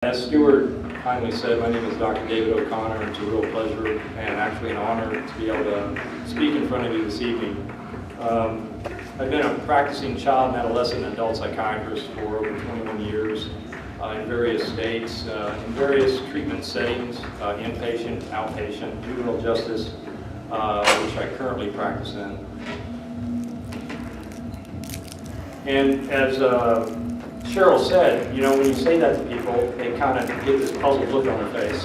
As Stuart kindly said, my name is Dr. David O'Connor. It's a real pleasure and actually an honor to be able to speak in front of you this evening. I've been a practicing child and adolescent and adult psychiatrist for over 21 years in various states, in various treatment settings, inpatient, outpatient, juvenile justice, which I currently practice in. And as Cheryl said, you know, when you say that to people, they kind of get this puzzled look on their face.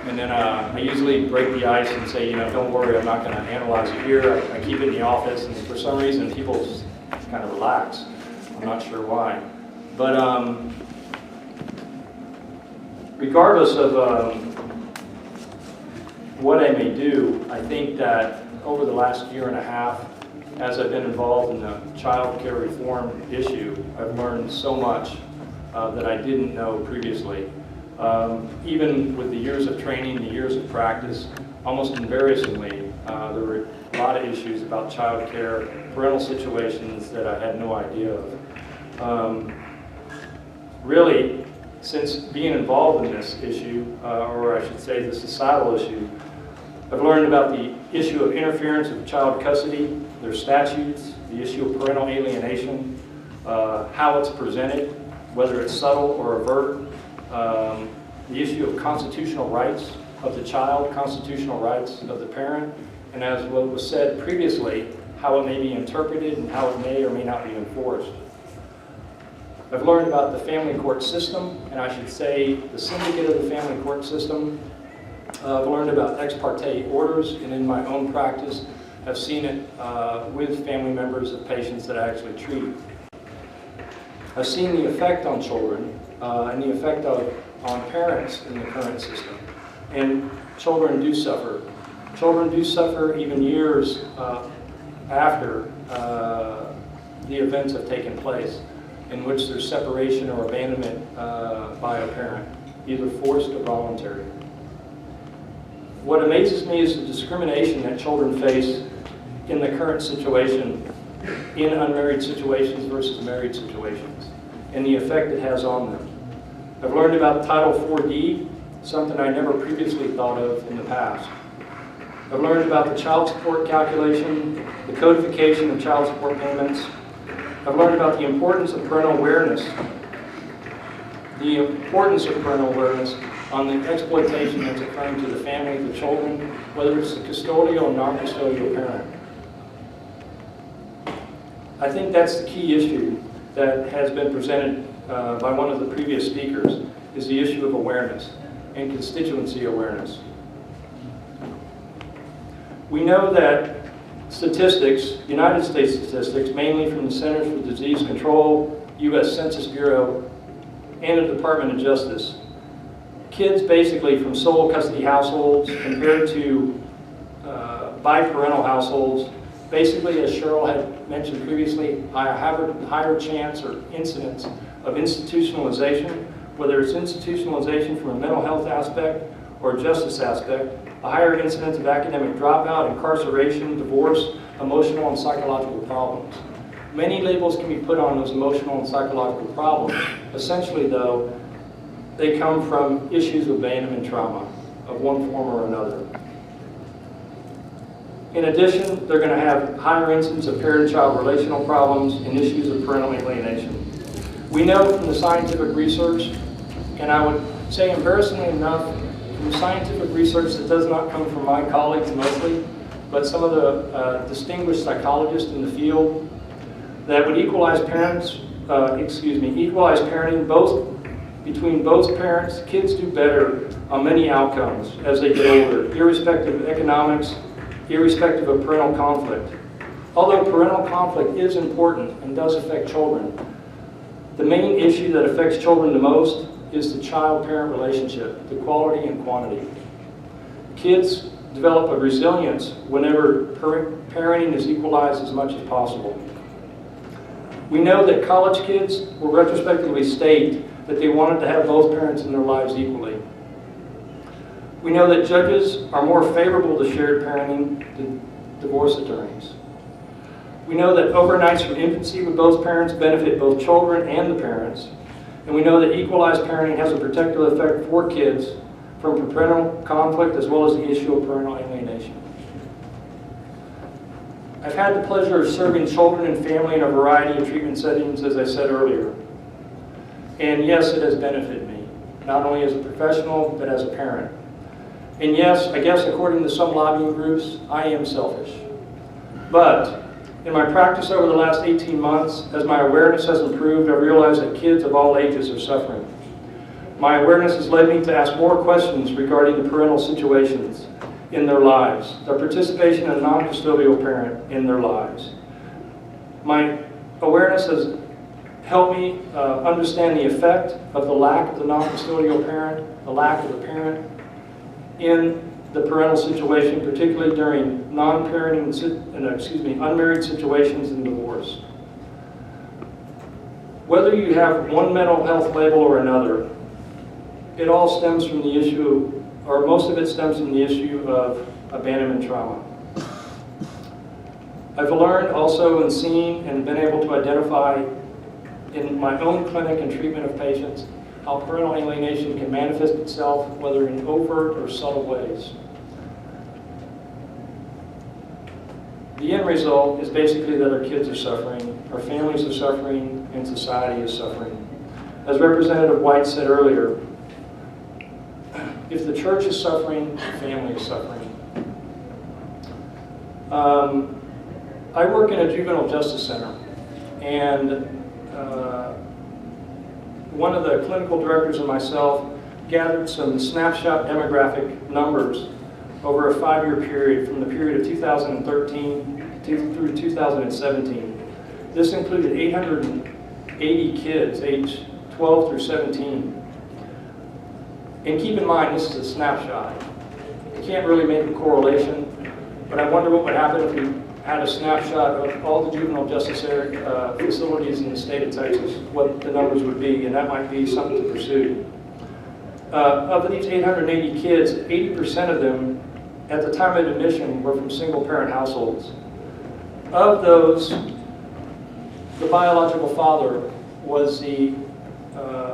And then I usually break the ice and say, you know, don't worry, I'm not going to analyze it here. I keep it in the office, and for some reason, people just kind of relax. I'm not sure why. But regardless of what I may do, I think that over the last year and a half, as I've been involved in the child care reform issue, I've learned so much that I didn't know previously. Even with the years of training, the years of practice, almost embarrassingly, there were a lot of issues about child care, parental situations that I had no idea of. Really, since being involved in this issue, or I should say the societal issue, I've learned about the issue of interference with child custody, their statutes, the issue of parental alienation, how it's presented, whether it's subtle or overt, the issue of constitutional rights of the child, constitutional rights of the parent, and as what was said previously, how it may be interpreted and how it may or may not be enforced. I've learned about the family court system, and I should say the syndicate of the family court system. I've learned about ex parte orders, and in my own practice, I've seen it with family members of patients that I actually treat. I've seen the effect on children and the effect on parents in the current system. And children do suffer. Children do suffer even years after the events have taken place, in which there's separation or abandonment by a parent, either forced or voluntary. What amazes me is the discrimination that children face in the current situation in unmarried situations versus married situations, and the effect it has on them. I've learned about Title 4D, something I never previously thought of in the past. I've learned about the child support calculation, the codification of child support payments. I've learned about the importance of parental awareness, on the exploitation that's occurring to the family, the children, whether it's the custodial or non-custodial parent. I think that's the key issue that has been presented by one of the previous speakers, is the issue of awareness and constituency awareness. We know that statistics, United States statistics, mainly from the Centers for Disease Control, U.S. Census Bureau, and the Department of Justice, kids basically from sole custody households compared to biparental households, basically, as Cheryl had mentioned previously, have a higher chance or incidence of institutionalization, whether it's institutionalization from a mental health aspect or a justice aspect, a higher incidence of academic dropout, incarceration, divorce, emotional and psychological problems. Many labels can be put on those emotional and psychological problems. Essentially, though, they come from issues of abandonment trauma of one form or another. In addition, they're going to have higher incidence of parent-child relational problems and issues of parental alienation. We know from the scientific research, and I would say embarrassingly enough, from scientific research that does not come from my colleagues mostly, but some of the distinguished psychologists in the field, that would equalize parenting between both parents. Kids do better on many outcomes as they get older, irrespective of economics, irrespective of parental conflict. Although parental conflict is important and does affect children, the main issue that affects children the most is the child-parent relationship, the quality and quantity. Kids develop a resilience whenever parenting is equalized as much as possible. We know that college kids will retrospectively state that they wanted to have both parents in their lives equally. We know that judges are more favorable to shared parenting than divorce attorneys. We know that overnights from infancy with both parents benefit both children and the parents. And we know that equalized parenting has a protective effect for kids from parental conflict as well as the issue of parental alienation. I've had the pleasure of serving children and family in a variety of treatment settings, as I said earlier. And yes, it has benefited me, not only as a professional, but as a parent. And yes, I guess according to some lobbying groups, I am selfish. But in my practice over the last 18 months, as my awareness has improved, I realize that kids of all ages are suffering. My awareness has led me to ask more questions regarding the parental situations in their lives, their participation in a non-custodial parent in their lives. My awareness has helped me understand the effect of the lack of the non-custodial parent, the lack of the parent in the parental situation, particularly during unmarried situations and divorce. Whether you have one mental health label or another, it all stems from the issue, or most of it stems from the issue of abandonment trauma. I've learned also and seen and been able to identify in my own clinic and treatment of patients how parental alienation can manifest itself, whether in overt or subtle ways. The end result is basically that our kids are suffering, our families are suffering, and society is suffering. As Representative White said earlier, if the church is suffering, the family is suffering. I work in a juvenile justice center, and one of the clinical directors and myself gathered some snapshot demographic numbers over a 5-year period from the period of 2013 through 2017. This included 880 kids aged 12 through 17. And keep in mind, this is a snapshot. You can't really make a correlation, but I wonder what would happen if we had a snapshot of all the juvenile justice facilities in the state of Texas, what the numbers would be, and that might be something to pursue. Of these 880 kids, 80% of them, at the time of admission, were from single-parent households. Of those, the biological father was the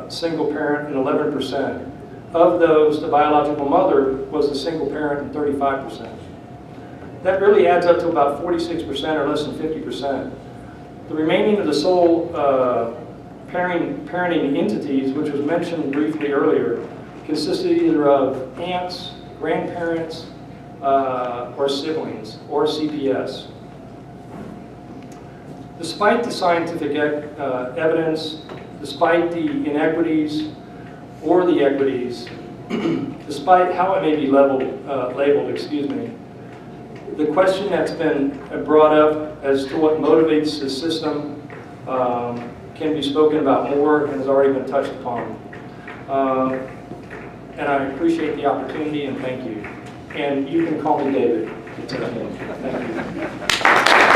single parent in 11%. Of those, the biological mother was the single parent in 35%. That really adds up to about 46% or less than 50%. The remaining of the sole parenting entities, which was mentioned briefly earlier, consisted either of aunts, grandparents, or siblings, or CPS. Despite the scientific evidence, despite the inequities or the equities, despite how it may be labeled, excuse me, the question that's been brought up as to what motivates the system can be spoken about more and has already been touched upon. And I appreciate the opportunity and thank you. And you can call me David. Thank you.